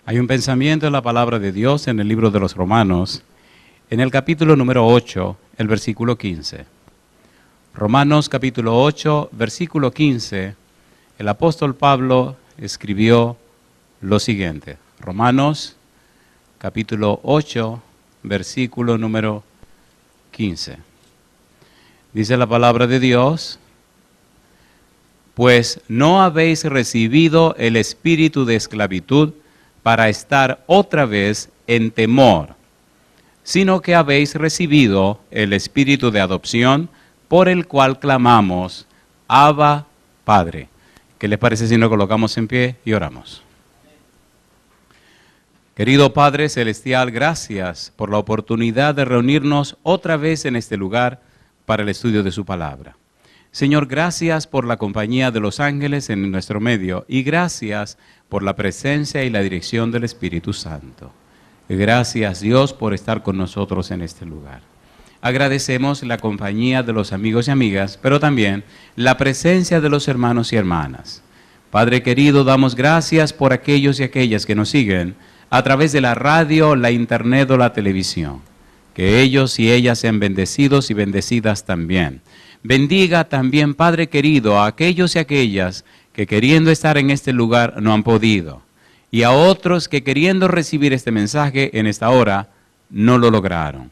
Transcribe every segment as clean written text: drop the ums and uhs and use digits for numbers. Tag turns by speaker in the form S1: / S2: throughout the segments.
S1: Hay un pensamiento en la palabra de Dios en el libro de los Romanos, en el capítulo número 8, el versículo 15. Romanos capítulo 8, versículo 15, el apóstol Pablo escribió lo siguiente. Romanos capítulo 8, versículo número 15. Dice la palabra de Dios: pues no habéis recibido el espíritu de esclavitud para estar otra vez en temor, sino que habéis recibido el espíritu de adopción, por el cual clamamos, Abba, Padre. ¿Qué les parece si nos colocamos en pie y oramos? Querido Padre Celestial, gracias por la oportunidad de reunirnos otra vez en este lugar para el estudio de su palabra. Señor, gracias por la compañía de los ángeles en nuestro medio y gracias por la presencia y la dirección del Espíritu Santo. Gracias, Dios, por estar con nosotros en este lugar. Agradecemos la compañía de los amigos y amigas, pero también la presencia de los hermanos y hermanas. Padre querido, damos gracias por aquellos y aquellas que nos siguen a través de la radio, la internet o la televisión. Que ellos y ellas sean bendecidos y bendecidas también. Bendiga también, Padre querido, a aquellos y aquellas que queriendo estar en este lugar no han podido, y a otros que queriendo recibir este mensaje en esta hora no lo lograron,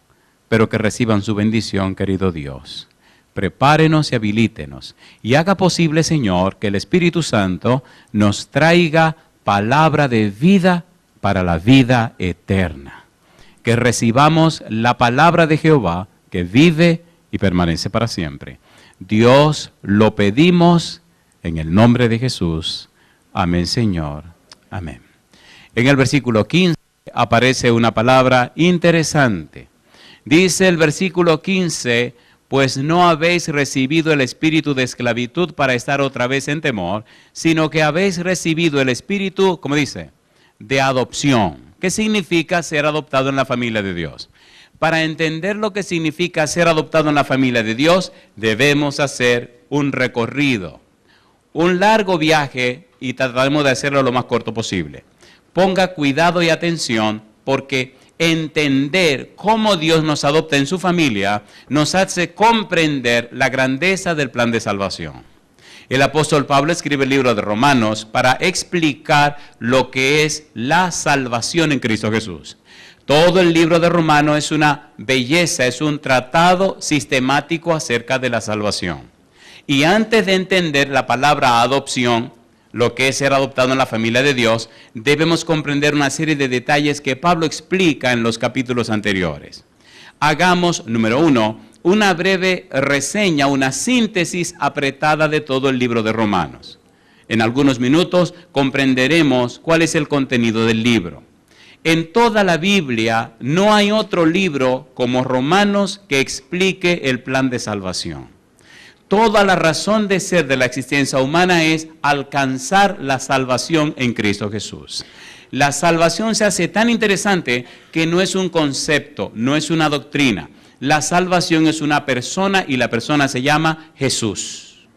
S1: pero que reciban su bendición, querido Dios. Prepárenos y habilítenos, y haga posible, Señor, que el Espíritu Santo nos traiga palabra de vida para la vida eterna. Que recibamos la palabra de Jehová que vive y permanece para siempre. Dios, lo pedimos en el nombre de Jesús. Amén, Señor. Amén. En el versículo 15 aparece una palabra interesante. Dice el versículo 15, pues no habéis recibido el espíritu de esclavitud para estar otra vez en temor, sino que habéis recibido el espíritu, ¿cómo dice?, de adopción. ¿Qué significa ser adoptado en la familia de Dios? Para entender lo que significa ser adoptado en la familia de Dios, debemos hacer un recorrido, un largo viaje, y trataremos de hacerlo lo más corto posible. Ponga cuidado y atención, porque entender cómo Dios nos adopta en su familia nos hace comprender la grandeza del plan de salvación. El apóstol Pablo escribe el libro de Romanos para explicar lo que es la salvación en Cristo Jesús. Todo el libro de Romanos es una belleza, es un tratado sistemático acerca de la salvación. Y antes de entender la palabra adopción, lo que es ser adoptado en la familia de Dios, debemos comprender una serie de detalles que Pablo explica en los capítulos anteriores. Hagamos, número 1, una breve reseña, una síntesis apretada de todo el libro de Romanos. En algunos minutos comprenderemos cuál es el contenido del libro. En toda la Biblia no hay otro libro como Romanos que explique el plan de salvación. Toda la razón de ser de la existencia humana es alcanzar la salvación en Cristo Jesús. La salvación se hace tan interesante que no es un concepto, no es una doctrina. La salvación es una persona y la persona se llama Jesús.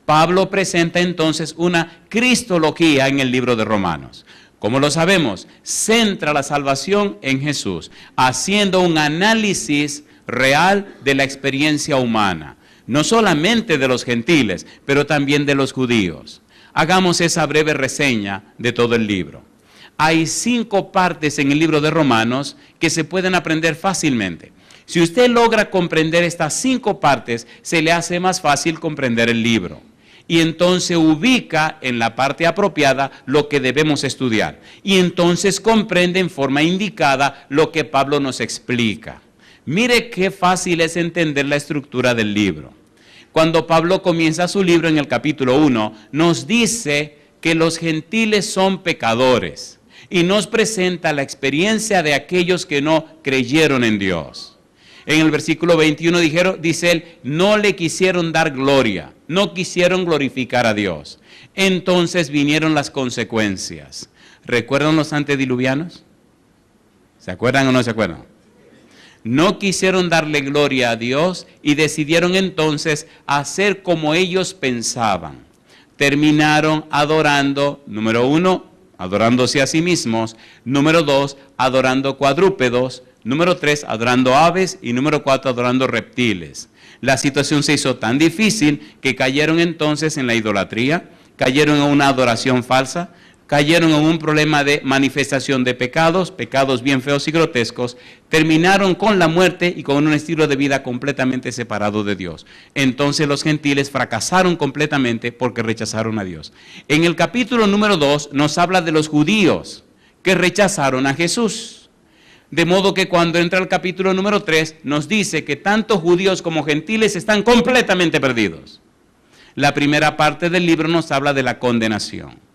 S1: Pablo presenta entonces una cristología en el libro de Romanos. Como lo sabemos, centra la salvación en Jesús, haciendo un análisis real de la experiencia humana, no solamente de los gentiles, pero también de los judíos. Hagamos esa breve reseña de todo el libro. Hay 5 partes en el libro de Romanos que se pueden aprender fácilmente. Si usted logra comprender estas 5 partes, se le hace más fácil comprender el libro. Y entonces ubica en la parte apropiada lo que debemos estudiar. Y entonces comprende en forma indicada lo que Pablo nos explica. Mire qué fácil es entender la estructura del libro. Cuando Pablo comienza su libro en el capítulo 1, nos dice que los gentiles son pecadores. Y nos presenta la experiencia de aquellos que no creyeron en Dios. En el versículo 21 dice él, no le quisieron dar gloria, no quisieron glorificar a Dios. Entonces vinieron las consecuencias. ¿Recuerdan los antediluvianos? ¿Se acuerdan o no se acuerdan? No quisieron darle gloria a Dios y decidieron entonces hacer como ellos pensaban. Terminaron adorando, número 1, adorándose a sí mismos. Número 2, adorando cuadrúpedos. Número 3, adorando aves. Y número 4, adorando reptiles. La situación se hizo tan difícil que cayeron entonces en la idolatría, cayeron en una adoración falsa, cayeron en un problema de manifestación de pecados, pecados bien feos y grotescos, terminaron con la muerte y con un estilo de vida completamente separado de Dios. Entonces los gentiles fracasaron completamente porque rechazaron a Dios. En el capítulo número 2 nos habla de los judíos que rechazaron a Jesús. De modo que cuando entra el capítulo número 3 nos dice que tanto judíos como gentiles están completamente perdidos. La primera parte del libro nos habla de la condenación.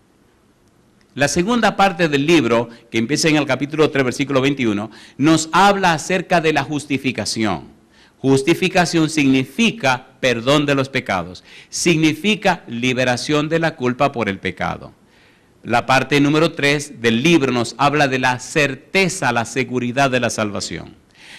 S1: La segunda parte del libro, que empieza en el capítulo 3, versículo 21, nos habla acerca de la justificación. Justificación significa perdón de los pecados, significa liberación de la culpa por el pecado. La parte número 3 del libro nos habla de la certeza, la seguridad de la salvación.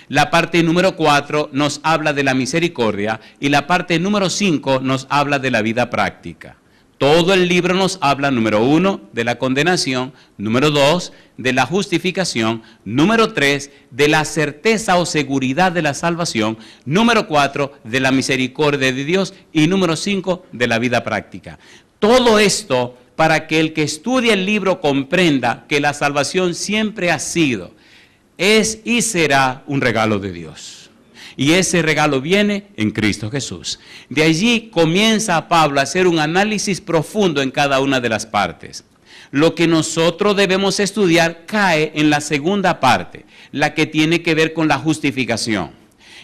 S1: La parte número 4 nos habla de la misericordia y la parte número 5 nos habla de la vida práctica. Todo el libro nos habla, número 1, de la condenación, número 2, de la justificación, número 3, de la certeza o seguridad de la salvación, número 4, de la misericordia de Dios y número 5, de la vida práctica. Todo esto para que el que estudia el libro comprenda que la salvación siempre ha sido, es y será un regalo de Dios. Y ese regalo viene en Cristo Jesús. De allí comienza Pablo a hacer un análisis profundo en cada una de las partes. Lo que nosotros debemos estudiar cae en la segunda parte, la que tiene que ver con la justificación.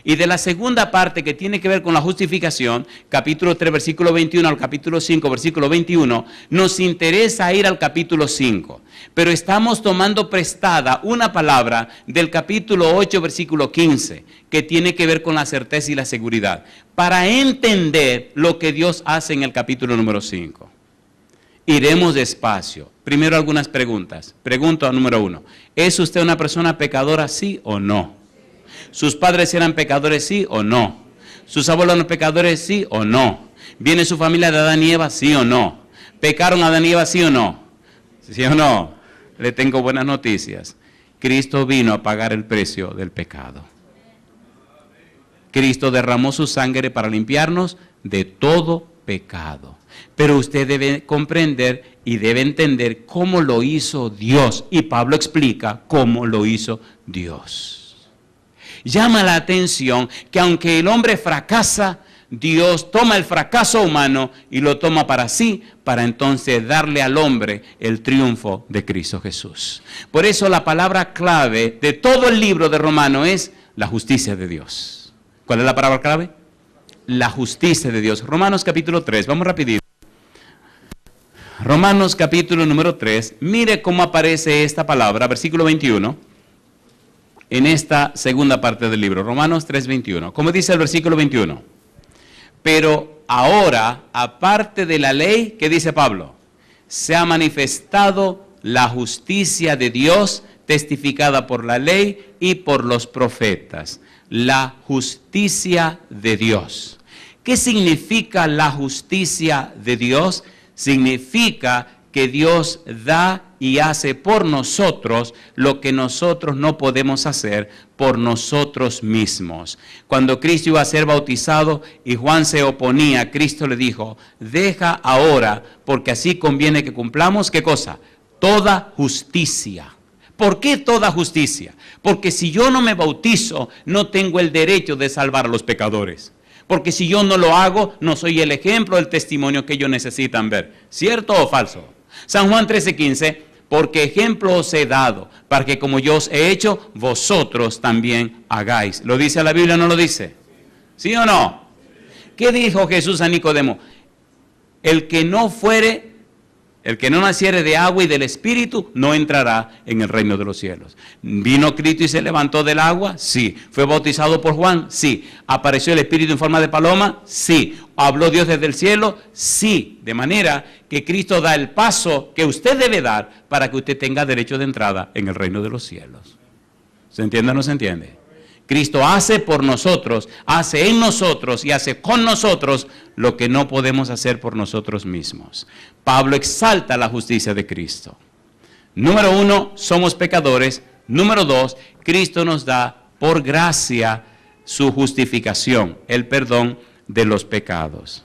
S1: Y de la segunda parte que tiene que ver con la justificación, capítulo 3, versículo 21 al capítulo 5, versículo 21, nos interesa ir al capítulo 5. Pero estamos tomando prestada una palabra del capítulo 8, versículo 15, que tiene que ver con la certeza y la seguridad, para entender lo que Dios hace en el capítulo número 5. Iremos despacio. Primero algunas preguntas. Pregunta número 1. ¿Es usted una persona pecadora, sí o no? ¿Sus padres eran pecadores, sí o no? ¿Sus abuelos eran pecadores, sí o no? ¿Viene su familia de Adán y Eva, sí o no? ¿Pecaron Adán y Eva, sí o no? ¿Sí o no? Le tengo buenas noticias. Cristo vino a pagar el precio del pecado. Cristo derramó su sangre para limpiarnos de todo pecado. Pero usted debe comprender y debe entender cómo lo hizo Dios. Y Pablo explica cómo lo hizo Dios. Llama la atención que aunque el hombre fracasa, Dios toma el fracaso humano y lo toma para sí, para entonces darle al hombre el triunfo de Cristo Jesús. Por eso la palabra clave de todo el libro de Romanos es la justicia de Dios. ¿Cuál es la palabra clave? La justicia de Dios. Romanos capítulo 3, vamos rapidito. Romanos capítulo número 3, mire cómo aparece esta palabra, versículo 21. En esta segunda parte del libro, Romanos 3:21. ¿Cómo dice el versículo 21? Pero ahora, aparte de la ley, ¿qué dice Pablo? Se ha manifestado la justicia de Dios, testificada por la ley y por los profetas. La justicia de Dios. ¿Qué significa la justicia de Dios? Significa que Dios da y hace por nosotros lo que nosotros no podemos hacer por nosotros mismos. Cuando Cristo iba a ser bautizado y Juan se oponía, Cristo le dijo, deja ahora, porque así conviene que cumplamos, ¿qué cosa? Toda justicia. ¿Por qué toda justicia? Porque si yo no me bautizo, no tengo el derecho de salvar a los pecadores. Porque si yo no lo hago, no soy el ejemplo, el testimonio que ellos necesitan ver. ¿Cierto o falso? San Juan 13:15, porque ejemplo os he dado, para que como yo os he hecho, vosotros también hagáis. ¿Lo dice la Biblia o no lo dice? ¿Sí o no? ¿Qué dijo Jesús a Nicodemo? El que no naciere de agua y del Espíritu, no entrará en el reino de los cielos. ¿Vino Cristo y se levantó del agua? Sí. ¿Fue bautizado por Juan? Sí. ¿Apareció el Espíritu en forma de paloma? Sí. ¿Habló Dios desde el cielo? Sí. De manera que Cristo da el paso que usted debe dar para que usted tenga derecho de entrada en el reino de los cielos. ¿Se entiende o no se entiende? Cristo hace por nosotros, hace en nosotros y hace con nosotros lo que no podemos hacer por nosotros mismos. Pablo exalta la justicia de Cristo. Número uno, somos pecadores. Número dos, Cristo nos da por gracia su justificación, el perdón de los pecados.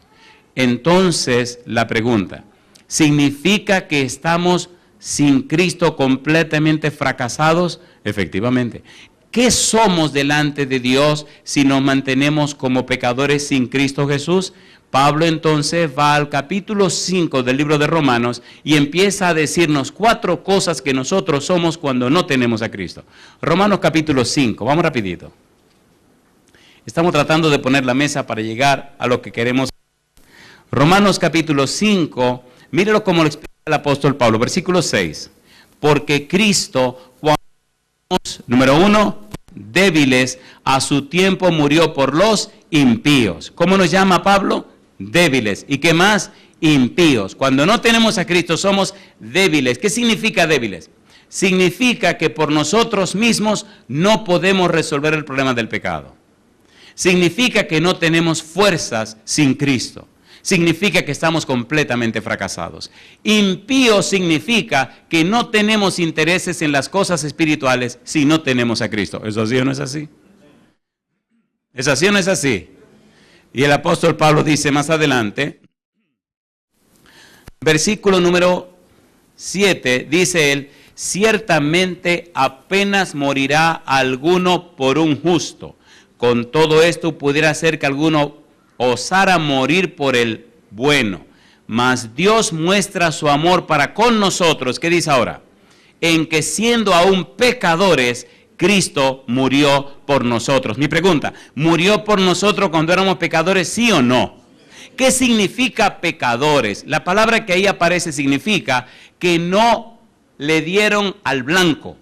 S1: Entonces, la pregunta, ¿significa que estamos sin Cristo completamente fracasados? Efectivamente. ¿Qué somos delante de Dios si nos mantenemos como pecadores sin Cristo Jesús? Pablo entonces va al capítulo 5 del libro de Romanos y empieza a decirnos 4 cosas que nosotros somos cuando no tenemos a Cristo. Romanos capítulo 5, vamos rapidito. Estamos tratando de poner la mesa para llegar a lo que queremos. Romanos capítulo 5, mírelo como lo explica el apóstol Pablo, versículo 6. Porque Cristo, cuando éramos, número 1, débiles, a su tiempo murió por los impíos. ¿Cómo nos llama Pablo? Débiles. ¿Y qué más? Impíos. Cuando no tenemos a Cristo somos débiles. ¿Qué significa débiles? Significa que por nosotros mismos no podemos resolver el problema del pecado. Significa que no tenemos fuerzas sin Cristo. Significa que estamos completamente fracasados. Impío significa que no tenemos intereses en las cosas espirituales si no tenemos a Cristo. ¿Es así o no es así? ¿Es así o no es así? Y el apóstol Pablo dice más adelante, versículo número 7, dice él, ciertamente apenas morirá alguno por un justo. Con todo esto pudiera ser que alguno osara morir por el bueno. Mas Dios muestra su amor para con nosotros. ¿Qué dice ahora? En que siendo aún pecadores, Cristo murió por nosotros. Mi pregunta, ¿murió por nosotros cuando éramos pecadores, sí o no? ¿Qué significa pecadores? La palabra que ahí aparece significa que no le dieron al blanco,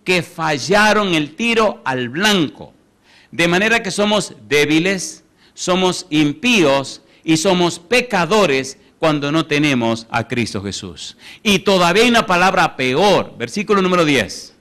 S1: que fallaron el tiro al blanco. De manera que somos débiles, somos impíos y somos pecadores cuando no tenemos a Cristo Jesús. Y todavía hay una palabra peor, versículo número 10.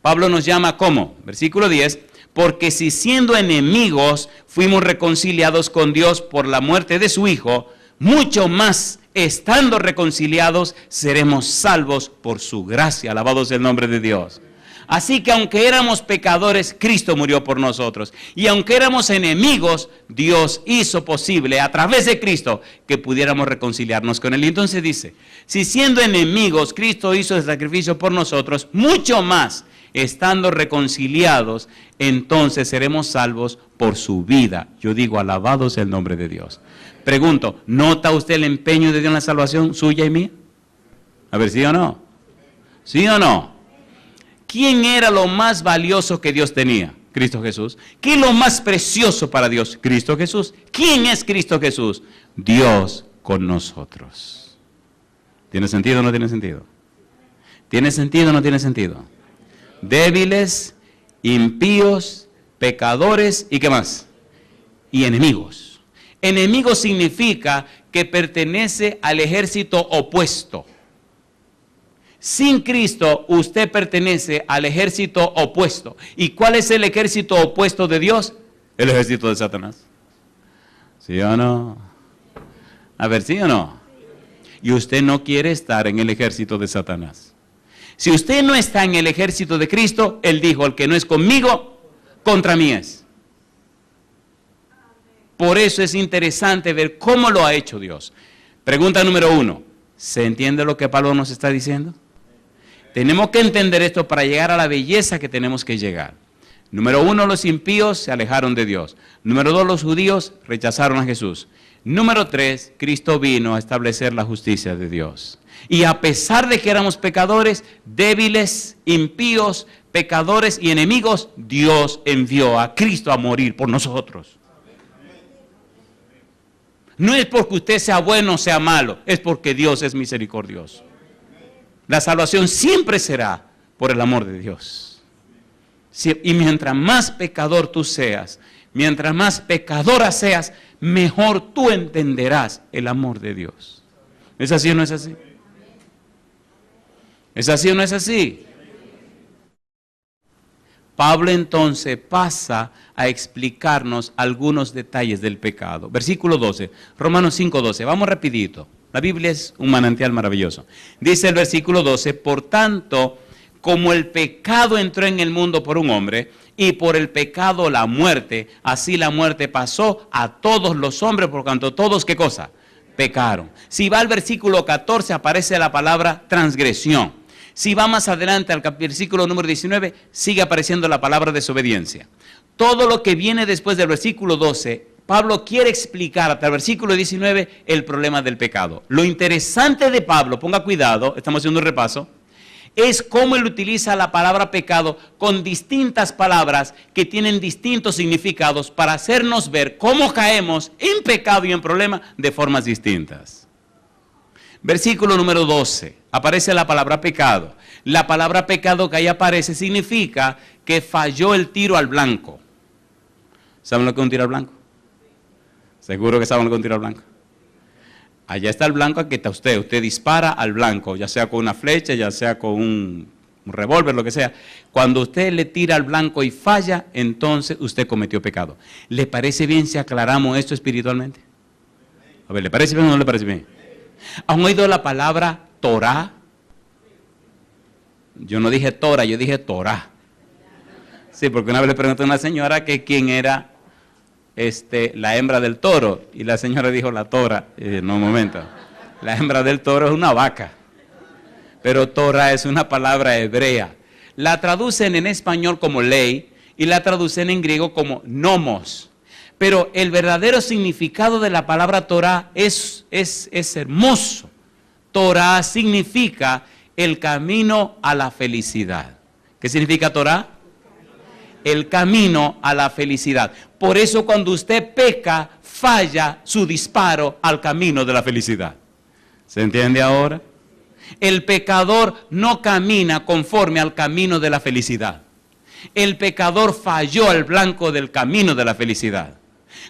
S1: Pablo nos llama ¿cómo? Versículo 10, porque si siendo enemigos fuimos reconciliados con Dios por la muerte de su Hijo, mucho más estando reconciliados seremos salvos por su gracia. Alabado sea el nombre de Dios. Así que aunque éramos pecadores, Cristo murió por nosotros. Y aunque éramos enemigos, Dios hizo posible a través de Cristo que pudiéramos reconciliarnos con Él. Y entonces dice, si siendo enemigos Cristo hizo el sacrificio por nosotros, mucho más estando reconciliados, entonces seremos salvos por su vida. Yo digo, alabado sea el nombre de Dios. Pregunto, ¿nota usted el empeño de Dios en la salvación suya y mía? A ver, ¿sí o no? ¿Sí o no? ¿Quién era lo más valioso que Dios tenía? Cristo Jesús. ¿Qué es lo más precioso para Dios? Cristo Jesús. ¿Quién es Cristo Jesús? Dios con nosotros. ¿Tiene sentido o no tiene sentido? ¿Tiene sentido o no tiene sentido? Débiles, impíos, pecadores y ¿qué más? Y enemigos. Enemigo significa que pertenece al ejército opuesto. Sin Cristo, usted pertenece al ejército opuesto. ¿Y cuál es el ejército opuesto de Dios? El ejército de Satanás. ¿Sí o no? A ver, ¿sí o no? Y usted no quiere estar en el ejército de Satanás. Si usted no está en el ejército de Cristo, Él dijo, el que no es conmigo, contra mí es. Por eso es interesante ver cómo lo ha hecho Dios. Pregunta número 1. ¿Se entiende lo que Pablo nos está diciendo? Tenemos que entender esto para llegar a la belleza que tenemos que llegar. Número 1, los impíos se alejaron de Dios. Número 2, los judíos rechazaron a Jesús. Número 3, Cristo vino a establecer la justicia de Dios. Y a pesar de que éramos pecadores, débiles, impíos, pecadores y enemigos, Dios envió a Cristo a morir por nosotros. No es porque usted sea bueno o sea malo, es porque Dios es misericordioso. La salvación siempre será por el amor de Dios. Y mientras más pecador tú seas, mientras más pecadora seas, mejor tú entenderás el amor de Dios. ¿Es así o no es así? ¿Es así o no es así? Pablo entonces pasa a explicarnos algunos detalles del pecado. Versículo 12, Romanos 5:12, vamos rapidito. La Biblia es un manantial maravilloso. Dice el versículo 12, por tanto, como el pecado entró en el mundo por un hombre, y por el pecado la muerte, así la muerte pasó a todos los hombres, por cuanto todos, ¿qué cosa? Pecaron. Si va al versículo 14, aparece la palabra transgresión. Si va más adelante al versículo número 19, sigue apareciendo la palabra desobediencia. Todo lo que viene después del versículo 12, Pablo quiere explicar hasta el versículo 19 el problema del pecado. Lo interesante de Pablo, ponga cuidado, estamos haciendo un repaso, es cómo él utiliza la palabra pecado con distintas palabras que tienen distintos significados para hacernos ver cómo caemos en pecado y en problema de formas distintas. Versículo número 12, aparece la palabra pecado. La palabra pecado que ahí aparece significa que falló el tiro al blanco. ¿Saben lo que es un tiro al blanco? Seguro que saben lo que es un tiro al blanco. Allá está el blanco, aquí está usted. Usted dispara al blanco, ya sea con una flecha, ya sea con un revólver, lo que sea. Cuando usted le tira al blanco y falla, entonces usted cometió pecado. ¿Le parece bien si aclaramos esto espiritualmente? A ver, ¿le parece bien o no le parece bien? ¿Han oído la palabra Torah? Yo no dije Torah, yo dije Torah. Sí, porque una vez le pregunté a una señora que quién era la hembra del toro, y la señora dijo la tora. No, un momento, la hembra del toro es una vaca, pero Torah es una palabra hebrea. La traducen en español como ley y la traducen en griego como nomos, pero el verdadero significado de la palabra Torah es hermoso. Torah significa el camino a la felicidad. ¿Qué significa Torah? El camino a la felicidad. Por eso cuando usted peca, falla su disparo al camino de la felicidad. ¿Se entiende ahora? El pecador no camina conforme al camino de la felicidad. El pecador falló al blanco del camino de la felicidad.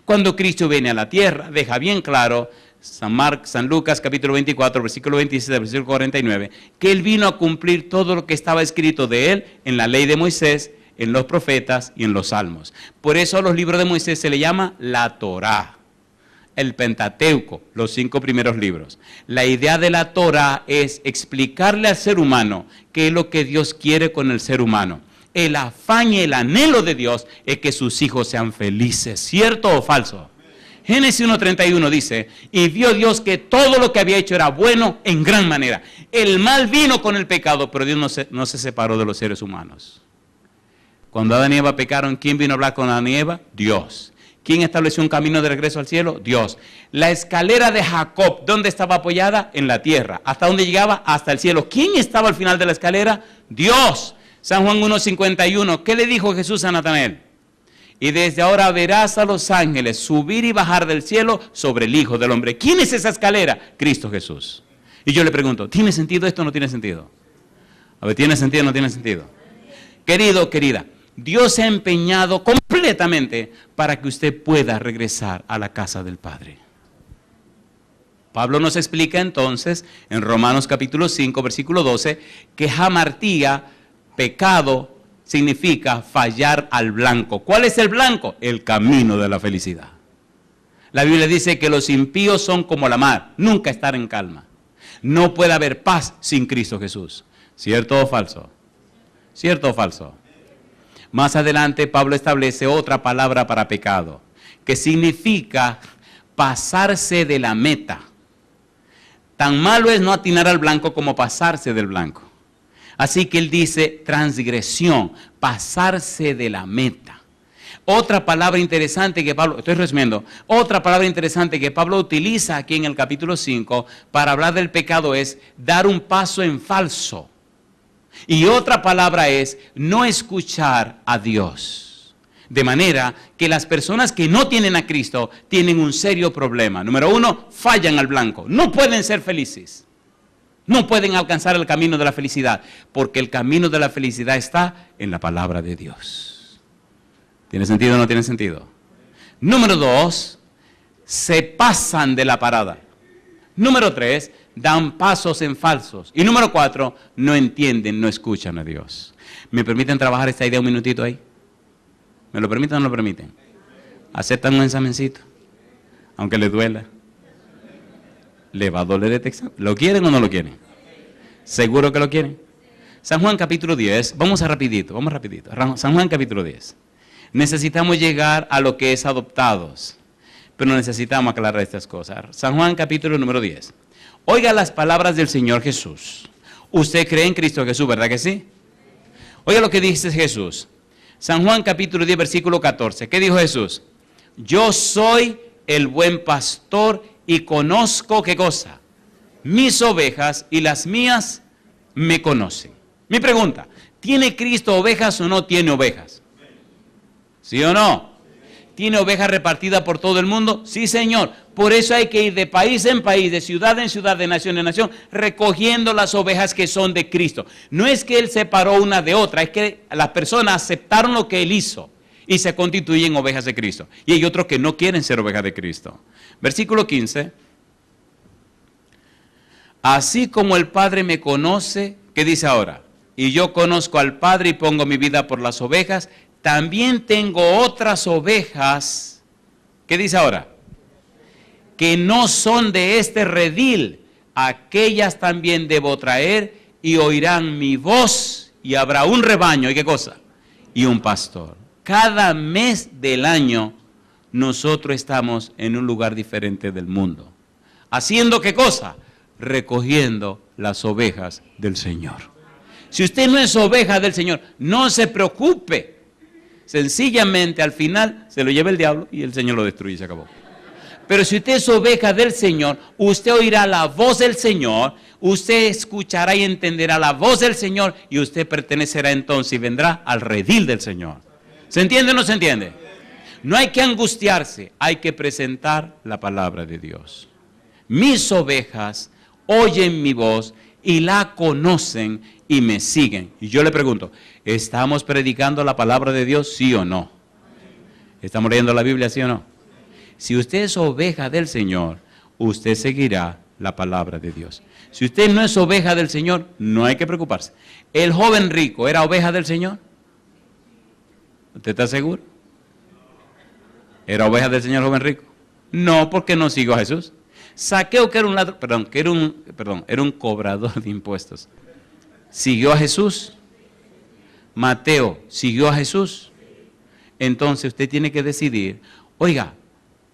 S1: Cuando Cristo viene a la tierra, deja bien claro, San Lucas capítulo 24, versículo 26, versículo 49, que Él vino a cumplir todo lo que estaba escrito de Él en la ley de Moisés, en los profetas y en los salmos. Por eso a los libros de Moisés se le llama la Torá, el Pentateuco, los 5 primeros libros. La idea de la Torá es explicarle al ser humano qué es lo que Dios quiere con el ser humano. El afán y el anhelo de Dios es que sus hijos sean felices, ¿cierto o falso? Génesis 1:31 dice, y vio Dios que todo lo que había hecho era bueno en gran manera. El mal vino con el pecado, pero Dios no se separó de los seres humanos. Cuando Adán y Eva pecaron, ¿quién vino a hablar con Adán y Eva? Dios. ¿Quién estableció un camino de regreso al cielo? Dios. La escalera de Jacob, ¿dónde estaba apoyada? En la tierra. ¿Hasta dónde llegaba? Hasta el cielo. ¿Quién estaba al final de la escalera? Dios. San Juan 1:51. ¿Qué le dijo Jesús a Natanael? Y desde ahora verás a los ángeles subir y bajar del cielo sobre el Hijo del Hombre. ¿Quién es esa escalera? Cristo Jesús. Y yo le pregunto, ¿tiene sentido esto o no tiene sentido? A ver, ¿tiene sentido o no tiene sentido? Querido, querida, Dios se ha empeñado completamente para que usted pueda regresar a la casa del Padre. Pablo nos explica entonces en Romanos capítulo 5, versículo 12, que hamartía, pecado, significa fallar al blanco. ¿Cuál es el blanco? El camino de la felicidad. La Biblia dice que los impíos son como la mar, nunca estar en calma. No puede haber paz sin Cristo Jesús. ¿Cierto o falso? ¿Cierto o falso? Más adelante Pablo establece otra palabra para pecado, que significa pasarse de la meta. Tan malo es no atinar al blanco como pasarse del blanco. Así que él dice transgresión, pasarse de la meta. Otra palabra interesante que Pablo, estoy resumiendo, otra palabra interesante que Pablo utiliza aquí en el capítulo 5 para hablar del pecado es dar un paso en falso. Y otra palabra es no escuchar a Dios. De manera que las personas que no tienen a Cristo tienen un serio problema. Número 1, fallan al blanco. No pueden ser felices. No pueden alcanzar el camino de la felicidad. Porque el camino de la felicidad está en la palabra de Dios. ¿Tiene sentido o no tiene sentido? Número 2, se pasan de la parada. Número 3, dan pasos en falsos. Y número 4, no entienden, no escuchan a Dios. ¿Me permiten trabajar esta idea un minutito ahí? ¿Me lo permiten o no lo permiten? ¿Aceptan un examencito? Aunque les duela. Le va a doler este examen. ¿Lo quieren o no lo quieren? ¿Seguro que lo quieren? San Juan capítulo 10, vamos rapidito. San Juan capítulo 10. Necesitamos llegar a lo que es adoptados, pero necesitamos aclarar estas cosas. San Juan capítulo número 10. Oiga las palabras del Señor Jesús. ¿Usted cree en Cristo Jesús, verdad que sí? Oiga lo que dice Jesús. San Juan capítulo 10, versículo 14. ¿Qué dijo Jesús? Yo soy el buen pastor y conozco, ¿qué cosa? Mis ovejas, y las mías me conocen. Mi pregunta, ¿tiene Cristo ovejas o no tiene ovejas? ¿Sí o no? ¿Tiene ovejas repartidas por todo el mundo? Sí, Señor. Por eso hay que ir de país en país, de ciudad en ciudad, de nación en nación, recogiendo las ovejas que son de Cristo. No es que Él separó una de otra, es que las personas aceptaron lo que Él hizo y se constituyen ovejas de Cristo. Y hay otros que no quieren ser ovejas de Cristo. Versículo 15. Así como el Padre me conoce, ¿qué dice ahora? Y yo conozco al Padre y pongo mi vida por las ovejas, también tengo otras ovejas, ¿qué dice ahora? Que no son de este redil, aquellas también debo traer y oirán mi voz y habrá un rebaño, ¿y qué cosa? Y un pastor. Cada mes del año nosotros estamos en un lugar diferente del mundo. ¿Haciendo qué cosa? Recogiendo las ovejas del Señor. Si usted no es oveja del Señor, no se preocupe. Sencillamente al final se lo lleva el diablo y el Señor lo destruye y se acabó. Pero si usted es oveja del Señor, usted oirá la voz del Señor, usted escuchará y entenderá la voz del Señor y usted pertenecerá entonces y vendrá al redil del Señor. ¿Se entiende o no se entiende? No hay que angustiarse, hay que presentar la palabra de Dios. Mis ovejas oyen mi voz y la conocen y me siguen. Y yo le pregunto, ¿estamos predicando la palabra de Dios, sí o no? ¿Estamos leyendo la Biblia, sí o no? Si usted es oveja del Señor, usted seguirá la palabra de Dios. Si usted no es oveja del Señor, no hay que preocuparse. ¿El joven rico era oveja del Señor? ¿Usted está seguro? ¿Era oveja del Señor el joven rico? No, porque no siguió a Jesús. Saqueo, que era un ladrón, era un cobrador de impuestos. ¿Siguió a Jesús? Mateo, ¿siguió a Jesús? Entonces usted tiene que decidir, oiga,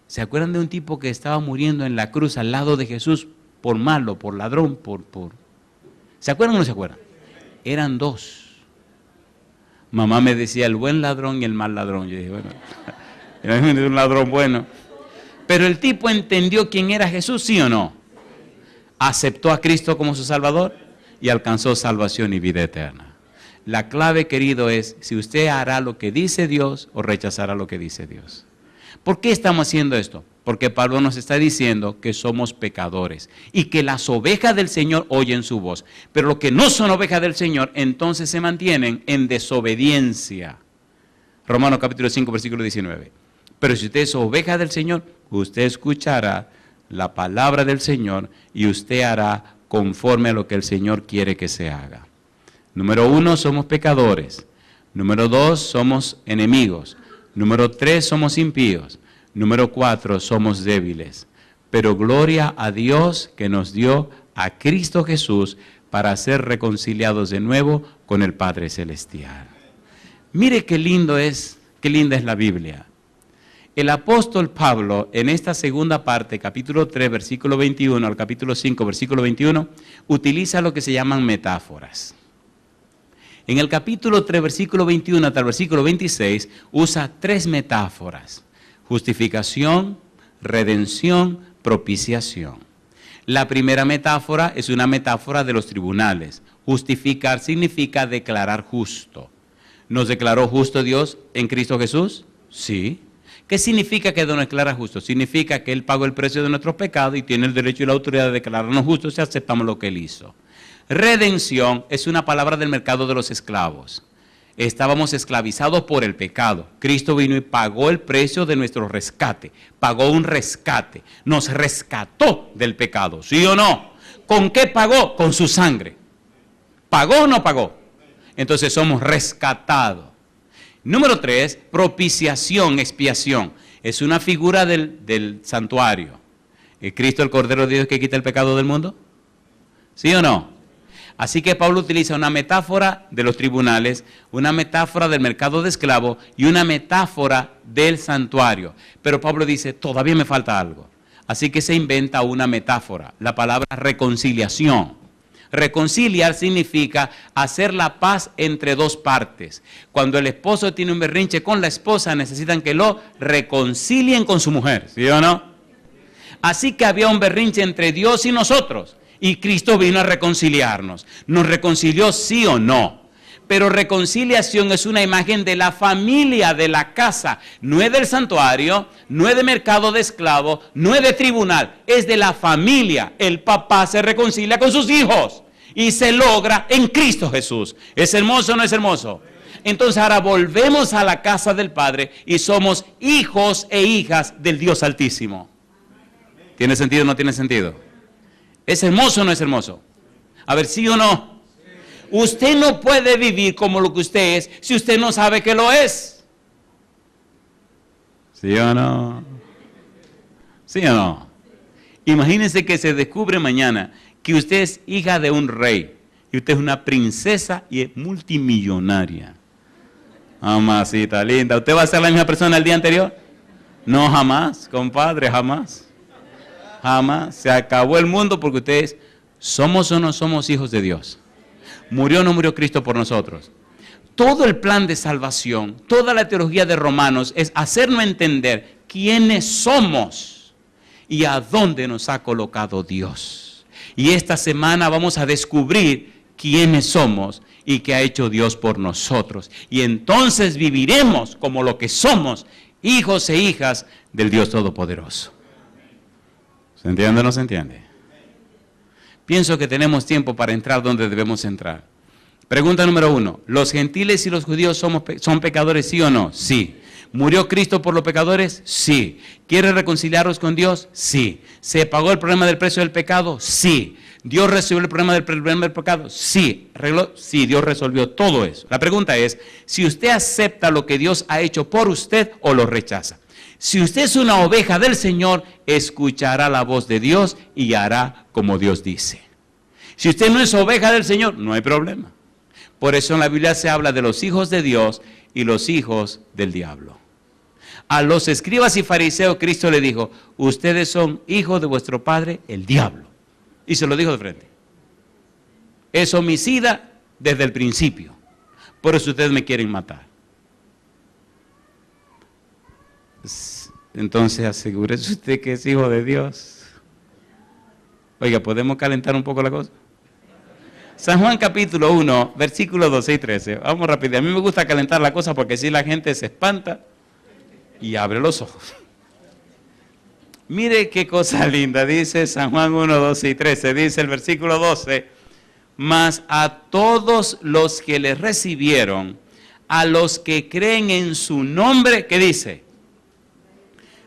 S1: ¿se acuerdan de un tipo que estaba muriendo en la cruz al lado de Jesús por malo, por ladrón, ¿Se acuerdan o no se acuerdan? Eran dos. Mamá me decía el buen ladrón y el mal ladrón. Yo dije, bueno, es un ladrón bueno. Pero el tipo entendió quién era Jesús, ¿sí o no? Aceptó a Cristo como su Salvador y alcanzó salvación y vida eterna. La clave, querido, es si usted hará lo que dice Dios o rechazará lo que dice Dios. ¿Por qué estamos haciendo esto? Porque Pablo nos está diciendo que somos pecadores y que las ovejas del Señor oyen su voz. Pero los que no son ovejas del Señor, entonces se mantienen en desobediencia. Romanos capítulo 5, versículo 19. Pero si usted es oveja del Señor, usted escuchará la palabra del Señor y usted hará conforme a lo que el Señor quiere que se haga. Número 1, somos pecadores. Número 2, somos enemigos. Número 3, somos impíos. Número 4, somos débiles. Pero gloria a Dios que nos dio a Cristo Jesús para ser reconciliados de nuevo con el Padre Celestial. Mire qué linda es la Biblia. El apóstol Pablo, en esta segunda parte, capítulo 3, versículo 21, al capítulo 5, versículo 21, utiliza lo que se llaman metáforas. En el capítulo 3, versículo 21 hasta el versículo 26, usa 3 metáforas: justificación, redención, propiciación. La primera metáfora es una metáfora de los tribunales. Justificar significa declarar justo. ¿Nos declaró justo Dios en Cristo Jesús? Sí. ¿Qué significa que nos declara justo? Significa que Él pagó el precio de nuestros pecados y tiene el derecho y la autoridad de declararnos justos si aceptamos lo que Él hizo. Redención es una palabra del mercado de los esclavos. Estábamos esclavizados por el pecado. Cristo vino y pagó el precio de nuestro rescate. Pagó un rescate. Nos rescató del pecado. ¿Sí o no? ¿Con qué pagó? Con su sangre. ¿Pagó o no pagó? Entonces somos rescatados. Número 3, propiciación, expiación. Es una figura del santuario. ¿Es Cristo el Cordero de Dios que quita el pecado del mundo? ¿Sí o no? Así que Pablo utiliza una metáfora de los tribunales, una metáfora del mercado de esclavos y una metáfora del santuario. Pero Pablo dice, todavía me falta algo. Así que se inventa una metáfora, la palabra reconciliación. Reconciliar significa hacer la paz entre dos partes. Cuando el esposo tiene un berrinche con la esposa, necesitan que lo reconcilien con su mujer, ¿sí o no? Así que había un berrinche entre Dios y nosotros. Y Cristo vino a reconciliarnos. ¿Nos reconcilió sí o no? Pero reconciliación es una imagen de la familia, de la casa. No es del santuario, no es de mercado de esclavos, no es de tribunal. Es de la familia. El papá se reconcilia con sus hijos. Y se logra en Cristo Jesús. ¿Es hermoso o no es hermoso? Entonces ahora volvemos a la casa del Padre y somos hijos e hijas del Dios Altísimo. ¿Tiene sentido o no tiene sentido? ¿Es hermoso o no es hermoso? A ver, ¿sí o no? Usted no puede vivir como lo que usted es si usted no sabe que lo es. ¿Sí o no? ¿Sí o no? Imagínense que se descubre mañana que usted es hija de un rey y usted es una princesa y es multimillonaria. Mamacita linda, ¿usted va a ser la misma persona el día anterior? No, jamás, compadre, jamás. Jamás. Se acabó el mundo porque ustedes somos o no somos hijos de Dios. Murió o no murió Cristo por nosotros. Todo el plan de salvación, toda la teología de Romanos es hacernos entender quiénes somos y a dónde nos ha colocado Dios. Y esta semana vamos a descubrir quiénes somos y qué ha hecho Dios por nosotros. Y entonces viviremos como lo que somos, hijos e hijas del Dios Todopoderoso. ¿Se entiende o no se entiende? Pienso que tenemos tiempo para entrar donde debemos entrar. Pregunta número 1. ¿Los gentiles y los judíos son pecadores, sí o no? Sí. ¿Murió Cristo por los pecadores? Sí. ¿Quiere reconciliarlos con Dios? Sí. ¿Se pagó el problema del precio del pecado? Sí. ¿Dios resolvió el problema del pecado? Sí. Sí, Dios resolvió todo eso. La pregunta es, si usted acepta lo que Dios ha hecho por usted o lo rechaza. Si usted es una oveja del Señor, escuchará la voz de Dios y hará como Dios dice. Si usted no es oveja del Señor, no hay problema. Por eso en la Biblia se habla de los hijos de Dios y los hijos del diablo. A los escribas y fariseos Cristo le dijo, ustedes son hijos de vuestro padre, el diablo. Y se lo dijo de frente. Es homicida desde el principio. Por eso ustedes me quieren matar. Entonces asegúrese usted que es hijo de Dios. Oiga, ¿podemos calentar un poco la cosa? San Juan capítulo 1, versículos 12 y 13. Vamos rápido. A mí me gusta calentar la cosa porque así la gente se espanta y abre los ojos. Mire qué cosa linda. Dice San Juan 1, 12 y 13. Dice el versículo 12. Mas a todos los que le recibieron, a los que creen en su nombre, ¿qué dice?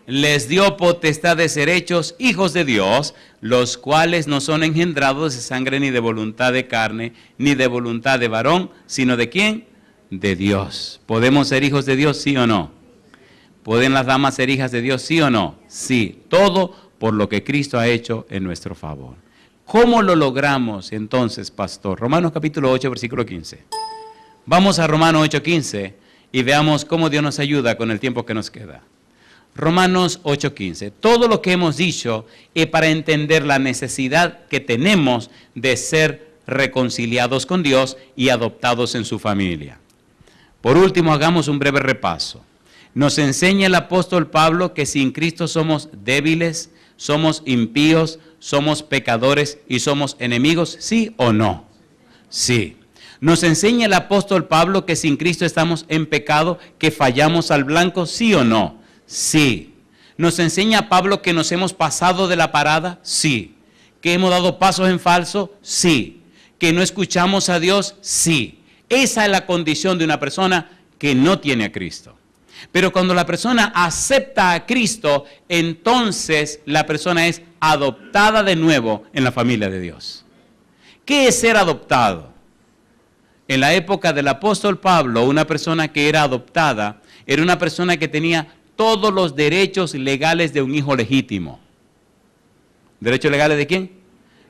S1: Les dio potestad de ser hechos hijos de Dios, los cuales no son engendrados de sangre ni de voluntad de carne, ni de voluntad de varón, sino de ¿quién? De Dios. ¿Podemos ser hijos de Dios, sí o no? ¿Pueden las damas ser hijas de Dios, sí o no? Sí, todo por lo que Cristo ha hecho en nuestro favor. ¿Cómo lo logramos entonces, pastor? Romanos capítulo 8, versículo 15. Vamos a Romanos 8, 15 y veamos cómo Dios nos ayuda con el tiempo que nos queda. Romanos 8:15. Todo lo que hemos dicho es para entender la necesidad que tenemos de ser reconciliados con Dios y adoptados en su familia. Por último, hagamos un breve repaso. Nos enseña el apóstol Pablo que sin Cristo somos débiles, somos impíos, somos pecadores y somos enemigos, ¿sí o no? Sí. Nos enseña el apóstol Pablo que sin Cristo estamos en pecado, que fallamos al blanco, ¿sí o no? Sí. ¿Nos enseña Pablo que nos hemos pasado de la parada? Sí. ¿Que hemos dado pasos en falso? Sí. ¿Que no escuchamos a Dios? Sí. Esa es la condición de una persona que no tiene a Cristo. Pero cuando la persona acepta a Cristo, entonces la persona es adoptada de nuevo en la familia de Dios. ¿Qué es ser adoptado? En la época del apóstol Pablo, una persona que era adoptada era una persona que tenía todos los derechos legales de un hijo legítimo. ¿Derechos legales de quién?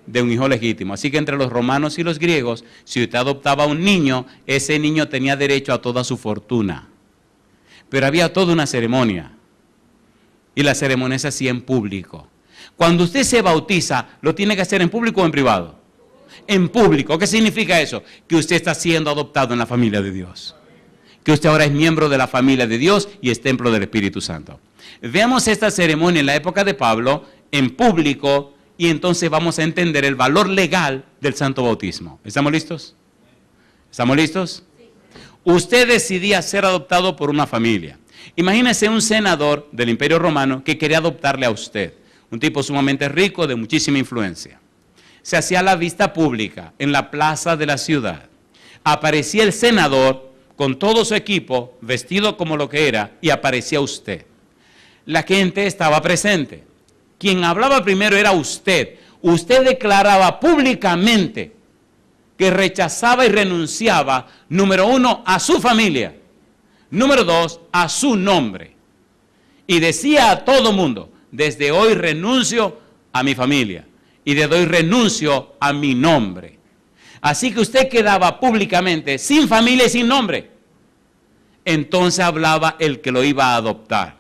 S1: De un hijo legítimo. Así que entre los romanos y los griegos, si usted adoptaba a un niño, ese niño tenía derecho a toda su fortuna. Pero había toda una ceremonia. Y la ceremonia se hacía en público. Cuando usted se bautiza, ¿lo tiene que hacer en público o en privado? En público. ¿Qué significa eso? Que usted está siendo adoptado en la familia de Dios. Que usted ahora es miembro de la familia de Dios y es templo del Espíritu Santo. Veamos esta ceremonia en la época de Pablo, en público, y entonces vamos a entender el valor legal del santo bautismo. ¿Estamos listos? ¿Estamos listos? Sí. Usted decidía ser adoptado por una familia. Imagínese un senador del Imperio Romano que quería adoptarle a usted. Un tipo sumamente rico, de muchísima influencia. Se hacía la vista pública en la plaza de la ciudad. Aparecía el senador con todo su equipo, vestido como lo que era, y aparecía usted. La gente estaba presente. Quien hablaba primero era usted. Usted declaraba públicamente que rechazaba y renunciaba, número 1, a su familia. Número 2, a su nombre. Y decía a todo mundo, desde hoy renuncio a mi familia. Y desde hoy renuncio a mi nombre. Así que usted quedaba públicamente sin familia y sin nombre. Entonces hablaba el que lo iba a adoptar.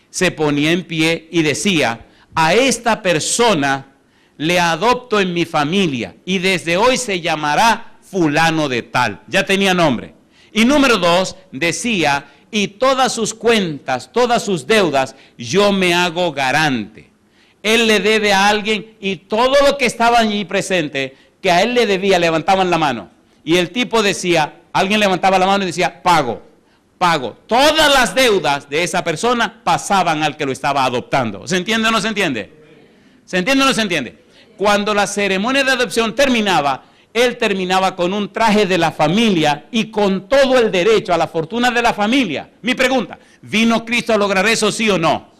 S1: Se ponía en pie y decía, a esta persona le adopto en mi familia y desde hoy se llamará fulano de tal. Ya tenía nombre. Y número 2, decía, y todas sus cuentas, todas sus deudas, yo me hago garante. Él le debe a alguien y todo lo que estaba allí presente, que a él le debía, levantaban la mano. Y el tipo decía, alguien levantaba la mano y decía, pago. Todas las deudas de esa persona pasaban al que lo estaba adoptando. ¿Se entiende o no se entiende? ¿Se entiende o no se entiende? Cuando la ceremonia de adopción terminaba, él terminaba con un traje de la familia y con todo el derecho a la fortuna de la familia. Mi pregunta, ¿vino Cristo a lograr eso, sí o no?